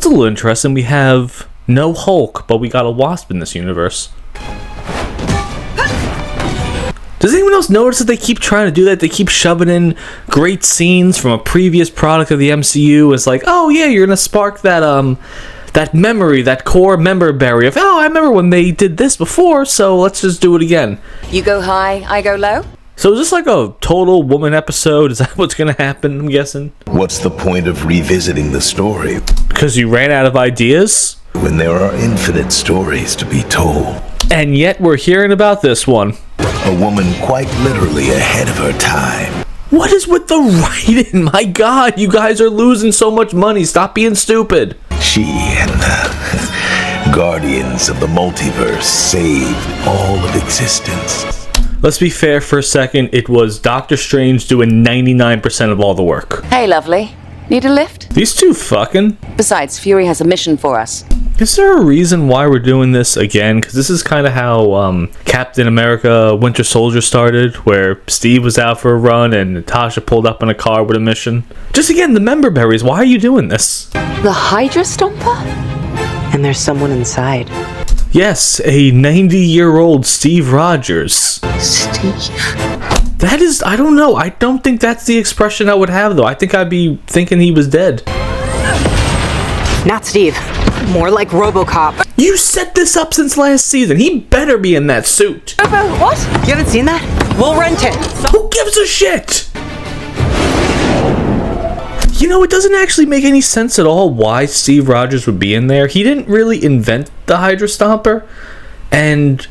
that's a little interesting. We have no Hulk, but we got a Wasp in this universe. Does anyone else notice that they keep trying to do that? They keep shoving in great scenes from a previous product of the MCU. It's like, oh yeah, you're gonna spark that that memory, that core member berry of, oh, I remember when they did this before, so let's just do it again. You go high, I go low? So is this like a total woman episode? Is that what's gonna happen, I'm guessing? What's the point of revisiting the story? Because you ran out of ideas? When there are infinite stories to be told. And yet we're hearing about this one. A woman quite literally ahead of her time. What is with the writing? My God, you guys are losing so much money. Stop being stupid. She and the guardians of the multiverse saved all of existence. Let's be fair for a second. It was Doctor Strange doing 99% of all the work. Hey, lovely. Need a lift? These two fucking. Besides, Fury has a mission for us. Is there a reason why we're doing this again? Because this is kind of how Captain America Winter Soldier started, where Steve was out for a run and Natasha pulled up in a car with a mission. Just again, the member berries. Why are you doing this? The Hydra StompER? And there's someone inside. Yes, a 90-year-old Steve Rogers. Steve? That is, I don't know. I don't think that's the expression I would have, though. I think I'd be thinking he was dead. Not Steve. More like RoboCop. You set this up since last season. He better be in that suit. What? You haven't seen that? We'll rent it. Who gives a shit? You know, it doesn't actually make any sense at all why Steve Rogers would be in there. He didn't really invent the Hydra StompER, and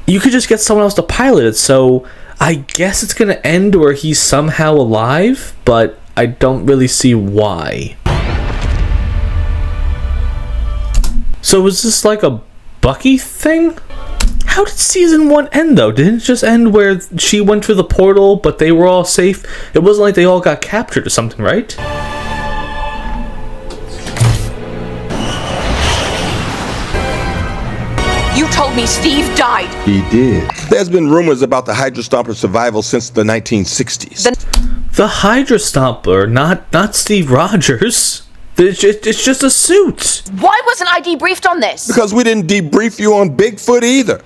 you could just get someone else to pilot it, so I guess it's gonna end where he's somehow alive, but I don't really see why. So was this like a Bucky thing? How did season 1 end though? Didn't it just end where she went through the portal but they were all safe? It wasn't like they all got captured or something, right? You told me Steve died. He did. There's been rumors about the Hydra StompER survival since the 1960s. The Hydra StompER, not Steve Rogers. It's just a suit. Why wasn't I debriefed on this? Because we didn't debrief you on Bigfoot either.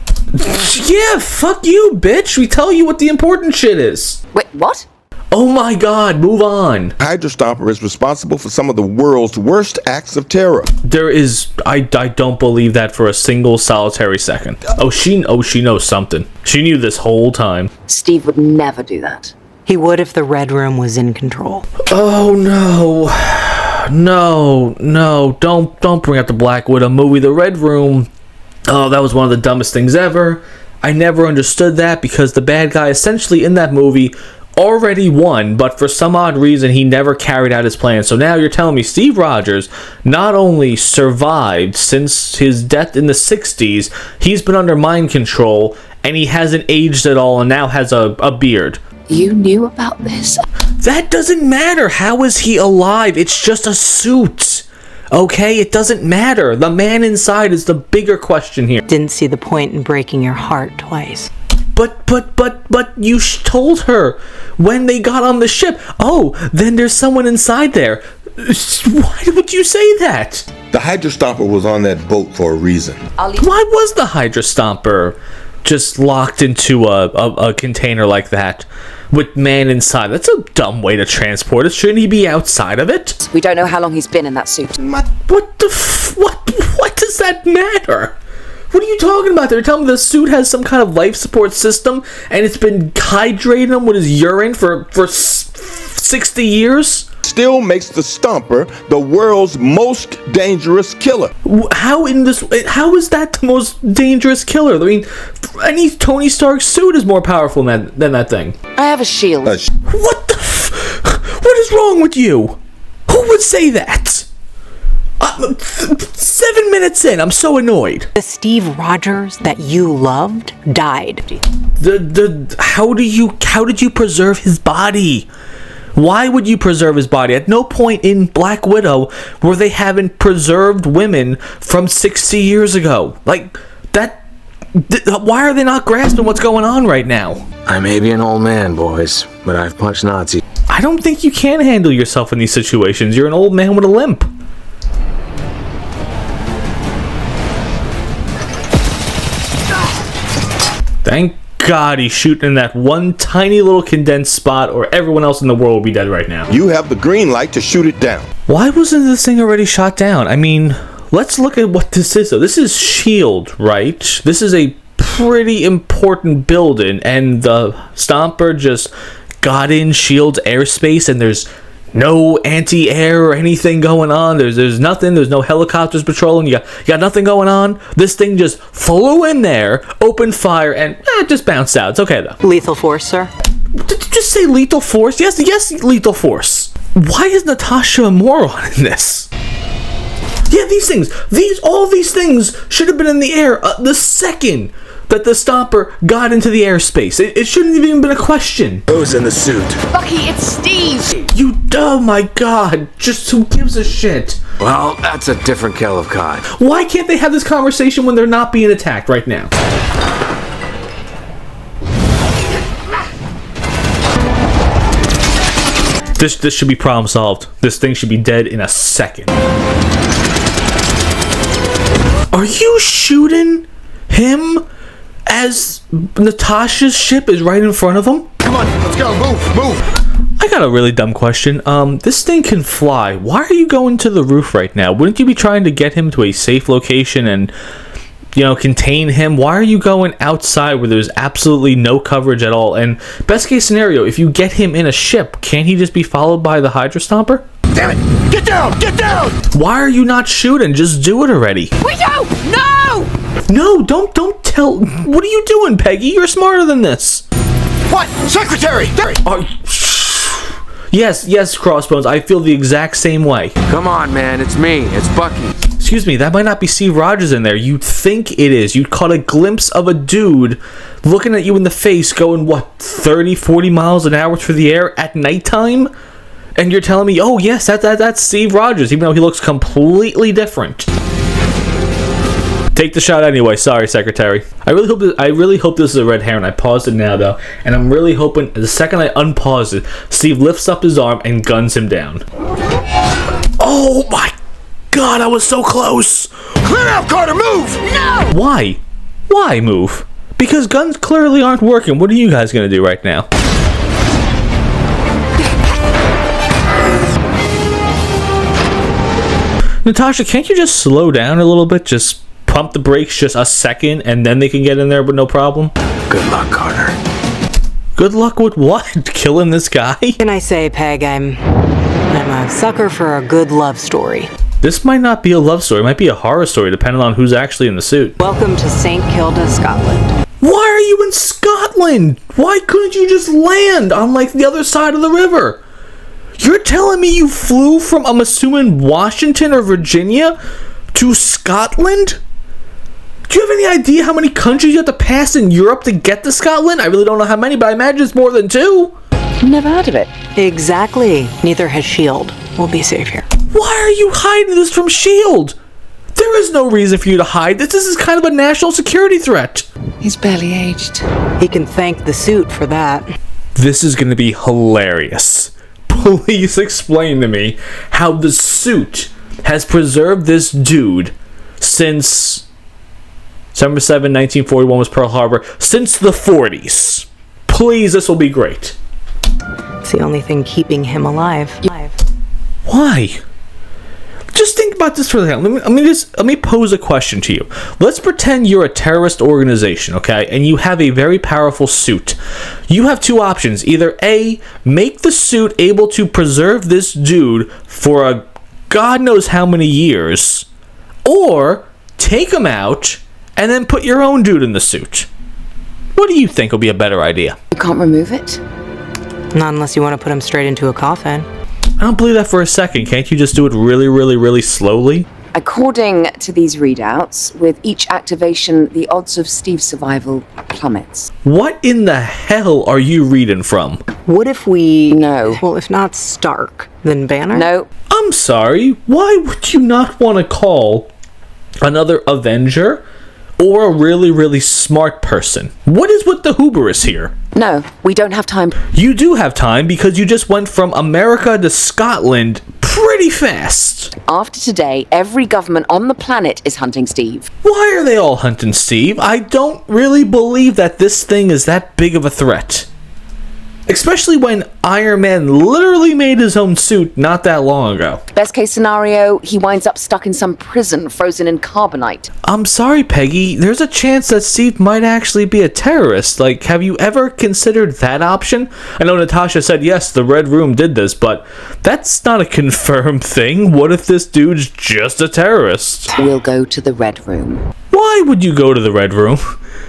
Yeah, fuck you, bitch. We tell you what the important shit is. Wait, what? Oh my God, move on. Hydra StompER is responsible for some of the world's worst acts of terror. There is, I don't believe that for a single solitary second. Oh, she knows something. She knew this whole time. Steve would never do that. He would if the Red Room was in control. Oh no. No, don't bring up the Black Widow movie. The Red Room, oh, that was one of the dumbest things ever. I never understood that because the bad guy essentially in that movie already won, but for some odd reason he never carried out his plan. So now you're telling me Steve Rogers not only survived since his death in the 60s, he's been under mind control and he hasn't aged at all and now has a beard. You knew about this? That doesn't matter. How is he alive? It's just a suit. Okay? It doesn't matter. The man inside is the bigger question here. Didn't see the point in breaking your heart twice. But you told her when they got on the ship. Oh, then there's someone inside there. Why would you say that? The Hydra StompER was on that boat for a reason. Why was the Hydra StompER just locked into a container like that with man inside? That's a dumb way to transport it. Shouldn't he be outside of it? We don't know how long he's been in that suit. What does that matter? What are you talking about? They're telling me the suit has some kind of life support system and it's been hydrating him with his urine for 60 years? Still makes the StompER the world's most dangerous killer. How is that the most dangerous killer? I mean, any Tony Stark suit is more powerful than that thing. I have a shield. What the what is wrong with you? Who would say that? 7 minutes in, I'm so annoyed. The Steve Rogers that you loved died. How did you preserve his body? Why would you preserve his body? At no point in Black Widow were they having preserved women from 60 years ago. Like, that... why are they not grasping what's going on right now? I may be an old man, boys, but I've punched Nazis. I don't think you can handle yourself in these situations. You're an old man with a limp. Thank God he's shooting in that one tiny little condensed spot, or everyone else in the world will be dead right now. You have the green light to shoot it down. Why wasn't this thing already shot down? I mean, let's look at what this is, though. This is S.H.I.E.L.D., right? This is a pretty important building, and the Stomper just got in S.H.I.E.L.D.'s airspace, and there's no anti-air or anything going on. There's nothing. There's no helicopters patrolling. You got nothing going on. This thing just flew in there, opened fire, and just bounced out. It's okay, though. Lethal force, sir? Did you just say lethal force? Yes, lethal force. Why is Natasha a moron in this? Yeah, all these things should have been in the air the second that the Stomper got into the airspace. It shouldn't have even been a question. Who's in the suit? Bucky, it's Steve! Oh my God, just who gives a shit? Well, that's a different kettle of cod. Why can't they have this conversation when they're not being attacked right now? This should be problem solved. This thing should be dead in a second. Are you shooting him as Natasha's ship is right in front of him? Come on, let's go. Move. I got a really dumb question. This thing can fly. Why are you going to the roof right now? Wouldn't you be trying to get him to a safe location and, contain him? Why are you going outside where there's absolutely no coverage at all? And best case scenario, if you get him in a ship, can't he just be followed by the Hydra StompER? Damn it! Get down! Get down! Why are you not shooting? Just do it already. We don't! No! No, don't tell. What are you doing, Peggy? You're smarter than this. What? Secretary! Yes, Crossbones. I feel the exact same way. Come on, man. It's me. It's Bucky. Excuse me, that might not be Steve Rogers in there. You'd think it is. You'd caught a glimpse of a dude looking at you in the face going, 30, 40 miles an hour through the air at nighttime? And you're telling me, oh, yes, that's Steve Rogers, even though he looks completely different. Take the shot anyway. Sorry, Secretary. I really hope this is a red herring. I paused it now, though, and I'm really hoping the second I unpause it, Steve lifts up his arm and guns him down. Oh my God, I was so close. Clear out, Carter! Move! No! Why? Why move? Because guns clearly aren't working. What are you guys gonna do right now? Natasha, can't you just slow down a little bit? Just pump the brakes just a second, and then they can get in there with no problem? Good luck, Carter. Good luck with what? Killing this guy? Can I say, Peg, I'm a sucker for a good love story. This might not be a love story. It might be a horror story, depending on who's actually in the suit. Welcome to St. Kilda, Scotland. Why are you in Scotland? Why couldn't you just land on, the other side of the river? You're telling me you flew from, I'm assuming, Washington or Virginia to Scotland? Do you have any idea how many countries you have to pass in Europe to get to Scotland? I really don't know how many, but I imagine it's more than 2. Never heard of it. Exactly. Neither has S.H.I.E.L.D. We'll be safe here. Why are you hiding this from S.H.I.E.L.D.? There is no reason for you to hide this. This is kind of a national security threat. He's barely aged. He can thank the suit for that. This is going to be hilarious. Please explain to me how the suit has preserved this dude since December 7, 1941 was Pearl Harbor, since the 40s. Please, this will be great. It's the only thing keeping him alive. Why? Just think about this for a second. Let me pose a question to you. Let's pretend you're a terrorist organization, okay, and you have a very powerful suit. You have 2 options. Either A, make the suit able to preserve this dude for a God knows how many years, or take him out and then put your own dude in the suit. What do you think will be a better idea? You can't remove it? Not unless you want to put him straight into a coffin. I don't believe that for a second. Can't you just do it really, really, really slowly? According to these readouts, with each activation, the odds of Steve's survival plummets. What in the hell are you reading from? What if we... No. Well, if not Stark, then Banner? No. I'm sorry, why would you not want to call another Avenger or a really, really smart person? What is with the hubris here? No, we don't have time. You do have time because you just went from America to Scotland pretty fast. After today, every government on the planet is hunting Steve. Why are they all hunting Steve? I don't really believe that this thing is that big of a threat. Especially when Iron Man literally made his own suit not that long ago. Best case scenario, he winds up stuck in some prison, frozen in carbonite. I'm sorry, Peggy. There's a chance that Steve might actually be a terrorist. Like, have you ever considered that option? I know Natasha said, yes, the Red Room did this, but that's not a confirmed thing. What if this dude's just a terrorist? We'll go to the Red Room. Why would you go to the Red Room?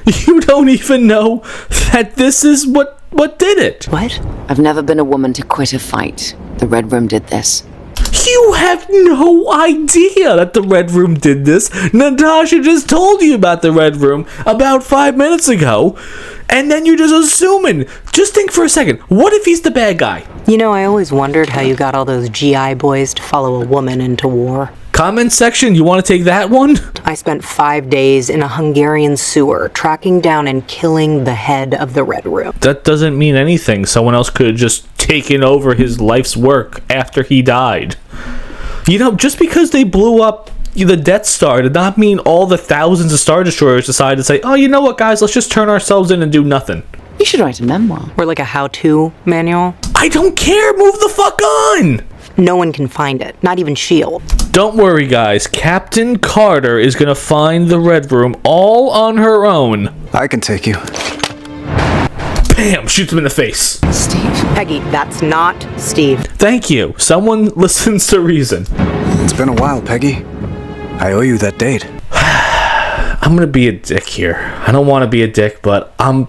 You don't even know that this is what did it. What? I've never been a woman to quit a fight. The Red Room did this. You have no idea that the Red Room did this. Natasha just told you about the Red Room about 5 minutes ago, and then you're just assuming. Just think for a second. What if he's the bad guy? You know, I always wondered how you got all those GI boys to follow a woman into war. Comment section, you want to take that one? I spent 5 days in a Hungarian sewer, tracking down and killing the head of the Red Room. That doesn't mean anything. Someone else could have just taken over his life's work after he died. You know, just because they blew up the Death Star did not mean all the thousands of Star Destroyers decided to say, oh, you know what, guys, let's just turn ourselves in and do nothing. You should write a memoir. Or like a how-to manual. I don't care, move the fuck on! No one can find it, not even S.H.I.E.L.D. Don't worry, guys. Captain Carter is gonna find the Red Room all on her own. I can take you. Bam! Shoots him in the face. Steve? Peggy, that's not Steve. Thank you. Someone listens to reason. It's been a while, Peggy. I owe you that date. I'm gonna be a dick here. I don't want to be a dick, but I'm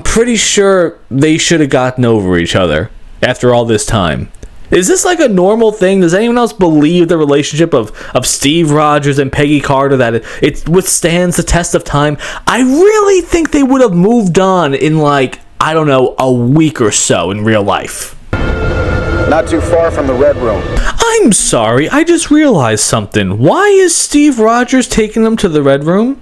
pretty sure they should have gotten over each other after all this time. Is this like a normal thing? Does anyone else believe the relationship of Steve Rogers and Peggy Carter, that it withstands the test of time? I really think they would have moved on in, like, I don't know, a week or so in real life. Not too far from the Red Room. I'm sorry, I just realized something. Why is Steve Rogers taking them to the Red Room?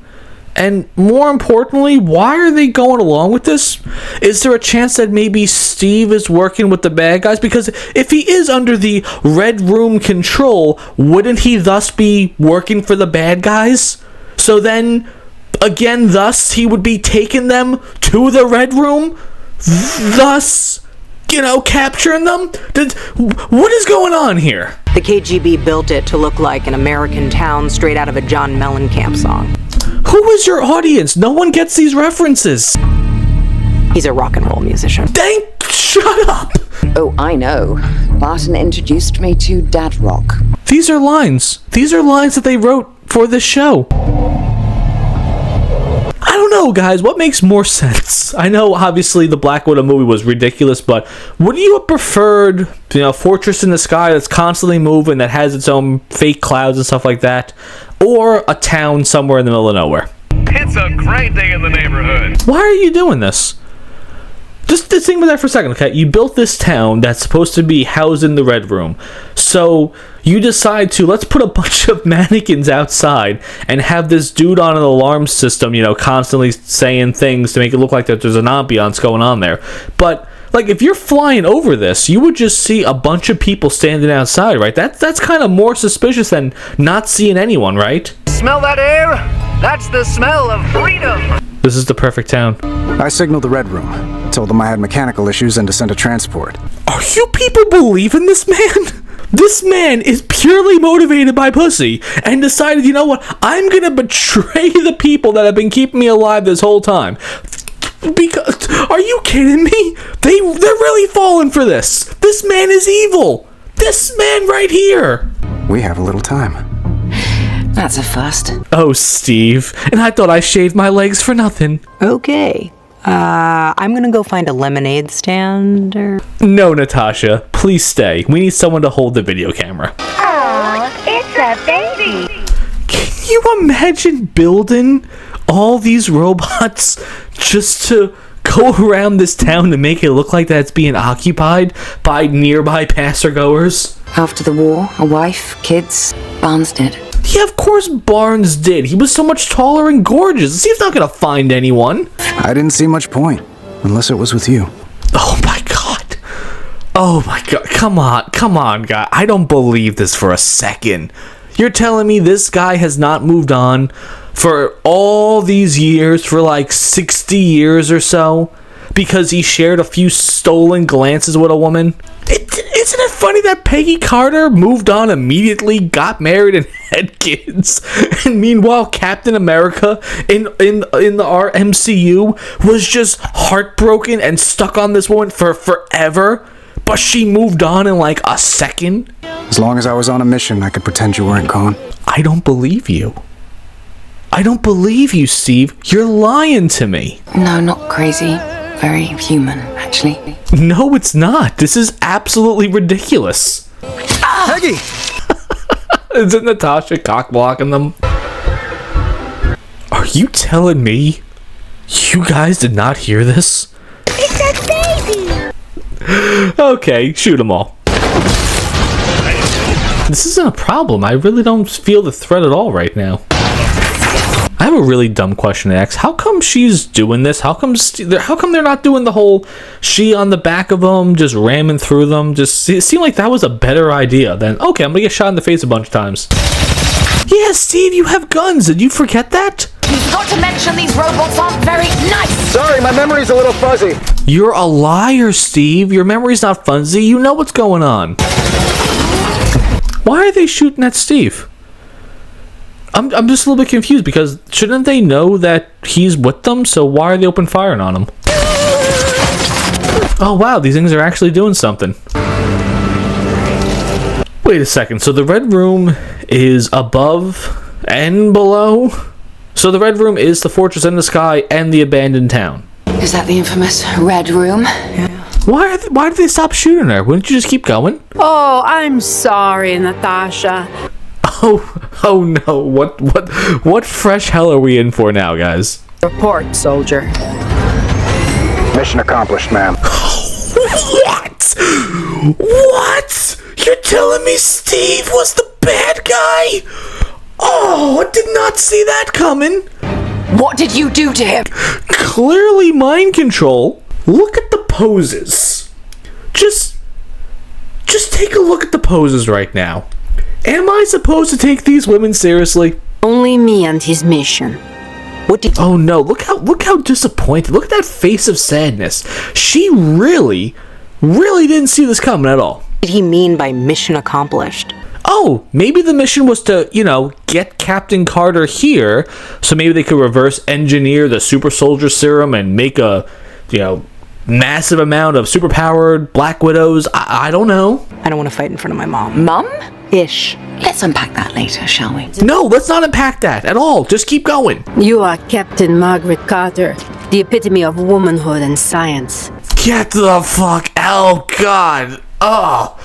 And more importantly, why are they going along with this? Is there a chance that maybe Steve is working with the bad guys? Because if he is under the Red Room control, wouldn't he thus be working for the bad guys? So then, again, thus, he would be taking them to the Red Room? Thus, you know, capturing them? What is going on here? The KGB built it to look like an American town straight out of a John Mellencamp song. Who is your audience? No one gets these references. He's a rock and roll musician. Shut up! Oh, I know. Barton introduced me to Dad Rock. These are lines. These are lines that they wrote for this show. I don't know, guys. What makes more sense? I know, obviously, the Black Widow movie was ridiculous, but would you have preferred, you know, Fortress in the Sky that's constantly moving, that has its own fake clouds and stuff like that, or a town somewhere in the middle of nowhere? It's a great day in the neighborhood. Why are you doing this? Just think about that for a second, okay? You built this town that's supposed to be housed in the Red Room. So you decide to, let's put a bunch of mannequins outside and have this dude on an alarm system, you know, constantly saying things to make it look like that there's an ambiance going on there. But, like, if you're flying over this, you would just see a bunch of people standing outside, right? That's kind of more suspicious than not seeing anyone, right? Smell that air? That's the smell of freedom. This is the perfect town. I signaled the Red Room. Told them I had mechanical issues and to send a transport. Are you people believing this man? This man is purely motivated by pussy and decided, you know what, I'm gonna betray the people that have been keeping me alive this whole time. Because, are you kidding me? They're really falling for this. This man is evil. This man right here. We have a little time. That's a first. Oh, Steve. And I thought I shaved my legs for nothing. Okay. I'm gonna go find a lemonade stand or... No, Natasha. Please stay. We need someone to hold the video camera. Oh, it's a baby. Can you imagine building all these robots just to go around this town to make it look like that it's being occupied by nearby passergoers? After the war, a wife, kids, Barnes did. Yeah, of course Barnes did. He was so much taller and gorgeous. He's not gonna find anyone. I didn't see much point. Unless it was with you. Oh my god. Oh my god. Come on, guy. I don't believe this for a second. You're telling me this guy has not moved on for all these years, for like 60 years or so, because he shared a few stolen glances with a woman? Isn't it funny that Peggy Carter moved on immediately, got married, and had kids? And meanwhile, Captain America in our MCU was just heartbroken and stuck on this woman for forever, but she moved on in like a second? As long as I was on a mission, I could pretend you weren't gone. I don't believe you. I don't believe you, Steve. You're lying to me. No, not crazy. Very human, actually. No, it's not. This is absolutely ridiculous. Peggy! Isn't Natasha cock-blocking them? Are you telling me you guys did not hear this? It's a baby! Okay, shoot them all. This isn't a problem. I really don't feel the threat at all right now. I have a really dumb question to ask. How come she's doing this? How come they're not doing the whole she on the back of them, just ramming through them? It seemed like that was a better idea than, okay, I'm gonna get shot in the face a bunch of times. Yeah, Steve, you have guns. Did you forget that? You forgot to mention these robots aren't very nice. Sorry, my memory's a little fuzzy. You're a liar, Steve. Your memory's not fuzzy. You know what's going on. Why are they shooting at Steve? I'm just a little bit confused, because shouldn't they know that he's with them? So why are they open firing on him? Oh wow, these things are actually doing something. Wait a second, so the red room is above and below? So the red room is the fortress in the sky and the abandoned town. Is that the infamous Red Room? Why did they stop shooting her? Wouldn't you just keep going? Oh, I'm sorry, Natasha. Oh no, what fresh hell are we in for now, guys? Report, soldier. Mission accomplished, ma'am. What? What? You're telling me Steve was the bad guy? Oh, I did not see that coming. What did you do to him? Clearly mind control. Look at the poses. Just take a look at the poses right now. Am I supposed to take these women seriously? Only me and his mission. Oh no, look how disappointed. Look at that face of sadness. She really didn't see this coming at all. What did he mean by mission accomplished? Oh, maybe the mission was to, get Captain Carter here, so maybe they could reverse engineer the super soldier serum and make a, massive amount of superpowered Black Widows. I don't know. I don't want to fight in front of my mom. Mum? Ish. Let's unpack that later, shall we? No, let's not unpack that at all. Just keep going. You are Captain Margaret Carter, the epitome of womanhood and science. Get the fuck out, God. Oh,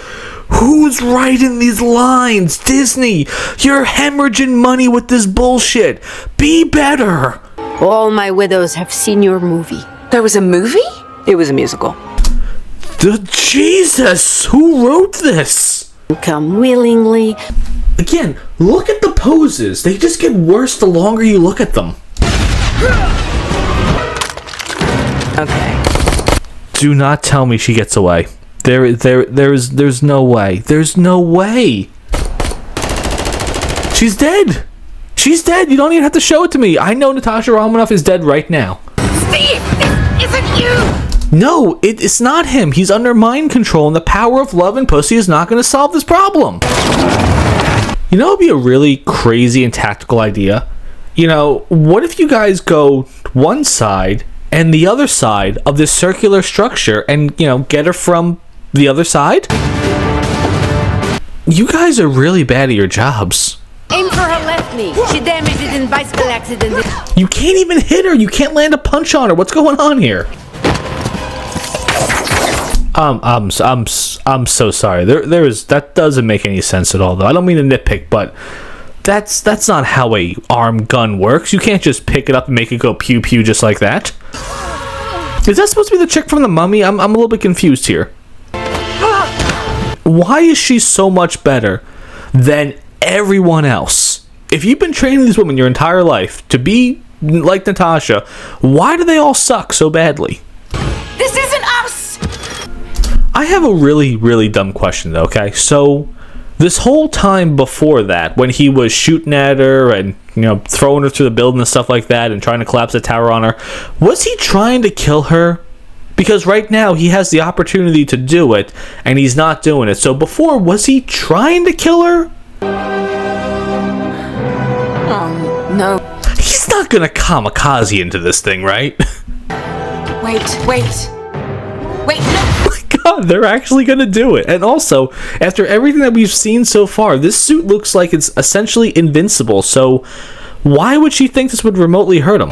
who's writing these lines? Disney, you're hemorrhaging money with this bullshit. Be better. All my widows have seen your movie. There was a movie? It was a musical. Jesus, who wrote this? Come willingly. Again, look at the poses. They just get worse the longer you look at them. Okay. Do not tell me she gets away. There's no way. There's no way. She's dead. She's dead. You don't even have to show it to me. I know Natasha Romanoff is dead right now. Steve, it isn't you. No, it's not him. He's under mind control, and the power of love and pussy is not going to solve this problem. You know, it'd be a really crazy and tactical idea. What if you guys go one side and the other side of this circular structure and, get her from the other side? You guys are really bad at your jobs. Aim for her left knee. She damaged it in bicycle accident. You can't even hit her. You can't land a punch on her. What's going on here? I'm so sorry. That doesn't make any sense at all, though. I don't mean to nitpick, but that's not how a arm gun works. You can't just pick it up and make it go pew pew just like that. Is that supposed to be the chick from The Mummy? I'm a little bit confused here. Why is she so much better than everyone else? If you've been training these women your entire life to be like Natasha, why do they all suck so badly? I have a really, really dumb question, though, okay? So, this whole time before that, when he was shooting at her and, throwing her through the building and stuff like that and trying to collapse the tower on her, was he trying to kill her? Because right now, he has the opportunity to do it, and he's not doing it. So before, was he trying to kill her? No. He's not gonna kamikaze into this thing, right? Wait, no! God, they're actually gonna do it. And also, after everything that we've seen so far, this suit looks like it's essentially invincible, so why would she think this would remotely hurt him?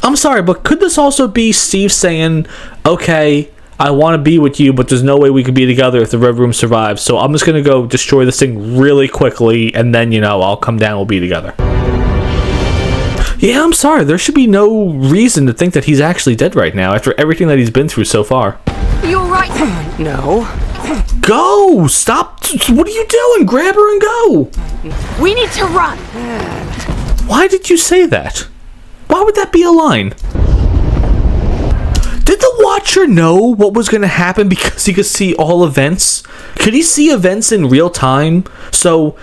I'm sorry, but could this also be Steve saying, okay, I want to be with you, but there's no way we could be together if the Red Room survives, so I'm just going to go destroy this thing really quickly, and then, I'll come down and we'll be together. Yeah, I'm sorry, there should be no reason to think that he's actually dead right now, after everything that he's been through so far. You're right. No. Go! Stop! What are you doing? Grab her and go! We need to run. Why did you say that? Why would that be a line? Did the Watcher know what was going to happen because he could see all events? Could he see events in real time? So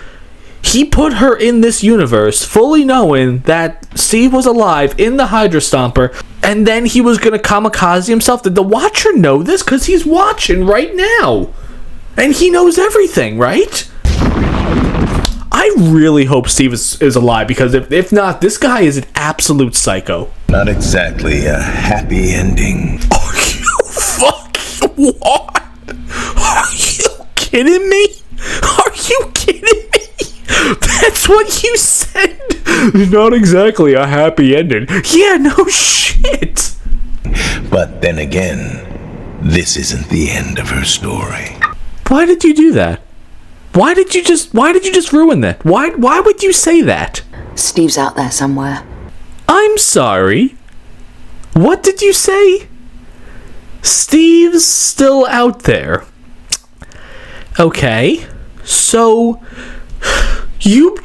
he put her in this universe fully knowing that Steve was alive in the Hydra StompER, and then he was going to kamikaze himself. Did the Watcher know this? Because he's watching right now. And he knows everything, right? I really hope Steve is alive, because if not, this guy is an absolute psycho. Not exactly a happy ending. Are you fucking what? Are you kidding me? Are you kidding me? That's what you said. Not exactly a happy ending. Yeah, no shit. But then again, this isn't the end of her story. Why did you do that? Why did you just ruin that? Why would you say that? Steve's out there somewhere. I'm sorry. What did you say? Steve's still out there. Okay. So you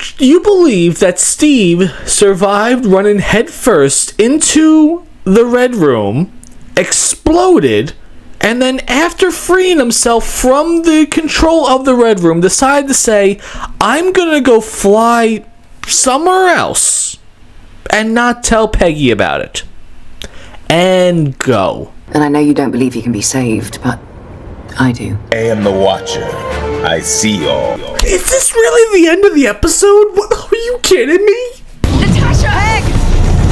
believe that Steve survived running headfirst into the Red Room, exploded, and then after freeing himself from the control of the Red Room, decided to say, I'm gonna go fly somewhere else and not tell Peggy about it. And go. And I know you don't believe he can be saved, but I do. I am the Watcher. I see all. Is this really the end of the episode? What, are you kidding me? Natasha!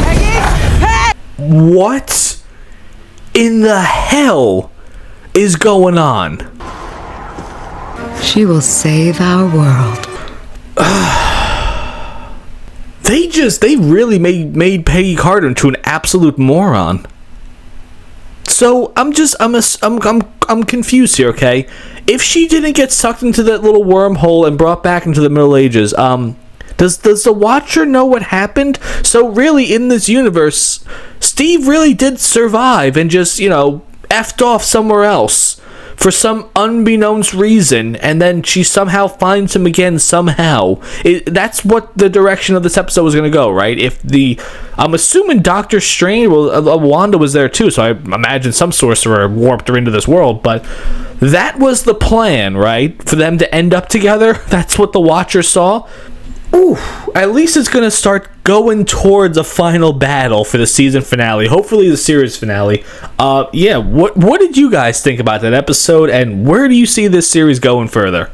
Peggy! What in the hell is going on? She will save our world. They really made Peggy Carter into an absolute moron. So I'm confused here, okay? If she didn't get sucked into that little wormhole and brought back into the Middle Ages, does the Watcher know what happened? So really, in this universe, Steve really did survive and just, effed off somewhere else for some unbeknownst reason, and then she somehow finds him again somehow. That's what the direction of this episode was going to go, right? I'm assuming Doctor Strange, Wanda was there too, so I imagine some sorcerer warped her into this world, but that was the plan, right? For them to end up together. That's what the Watcher saw. Ooh, at least it's going to start going towards a final battle for the season finale. Hopefully the series finale. Yeah, what did you guys think about that episode, and where do you see this series going further?